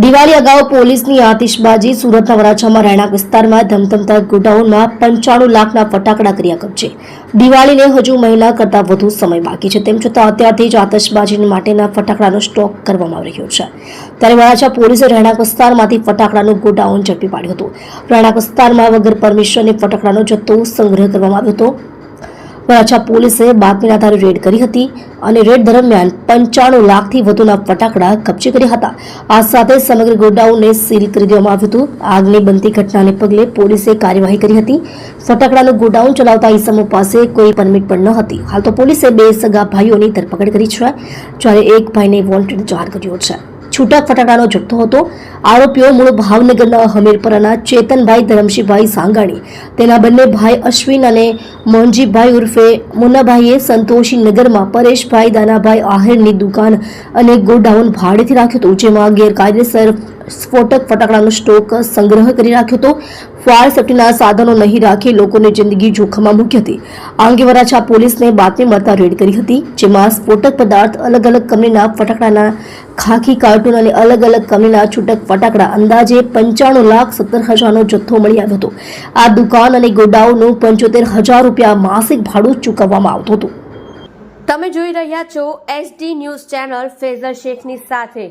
દિવાળી અગાઉ પોલીસની આતિશબાજી સુરતના વરાછામાં રહેણાંક વિસ્તારમાં ધમધમતા ગોડાઉનમાં 95 લાખના ફટાકડા કર્યા કબજે। દિવાળીને હજુ મહિના કરતા વધુ સમય બાકી છે, તેમ છતાં અત્યારથી જ આતિશબાજી માટેના ફટાકડાનો સ્ટોક કરવામાં આવી રહ્યો છે। ત્યારે વરાછા પોલીસે રહેણાંક વિસ્તારમાંથી ફટાકડાનું ગોડાઉન ઝડપી પાડ્યું હતું। રહેણાંક વિસ્તારમાં વગર પરમિશને ફટાકડાનો જથ્થો સંગ્રહ કરવામાં આવ્યો હતો। વરાછા પોલીસે બાતમીના આધારે રેડ કરી હતી અને રેડ દરમિયાન 95 લાખથી વધુના ફટાકડા કબજે કર્યા હતા। આ સાથે સમગ્ર ગોડાઉનને સીલ કરી દેવામાં આવ્યું હતું। આગની બનતી ઘટનાને પગલે પોલીસે કાર્યવાહી કરી હતી। ફટાકડાનું ગોડાઉન ચલાવતા ઈસમો પાસે કોઈ પરમિટ પણ ન હતી। હાલ તો પોલીસે 2 સગા ભાઈઓની ધરપકડ કરી છે, જ્યારે એક ભાઈને વોન્ટેડ જાહેર કર્યો છે। છૂટક ફટાકડાનો જથ્થો હતો। આરોપીઓ મૂળ ભાવનગરના હમીરપરાના ચેતનભાઈ ધરમશીભાઈ સાંગાણી, તેના બંને ભાઈ અશ્વિન અને મોહનજીભાઈ ઉર્ફે મુન્નાભાઈએ સંતોષી નગરમાં પરેશભાઈ દાનાભાઈ આહિરની દુકાન અને ગોડાઉન ભાડેથી રાખ્યું હતું, જેમાં ગેરકાયદેસર સ્ફોટક ફટાકડાનો સ્ટોક સંગ્રહ કરી રાખ્યો હતો। ફાયર સેફ્ટીના સાધનો નહીં રાખી લોકોની જિંદગી જોખમમાં મૂકી હતી। આ અંગે વરાછા પોલીસને બાતમી મળતા રેડ કરી હતી, જેમાં સ્ફોટક પદાર્થ, અલગ અલગ કંપનીના ફટાકડાના ખાખી કાર્ટૂન અને અલગ અલગ કંપનીના છૂટક ફટાકડા અંદાજે 95,17,000નો જથ્થો મળી આવ્યો હતો। આ દુકાન અને ગોડાઉનનું 75,000 રૂપિયા માસિક ભાડું ચૂકવવામાં આવતું હતું। તમે જોઈ રહ્યા છો SD ન્યૂઝ ચેનલ ફેઝર શેખની સાથે।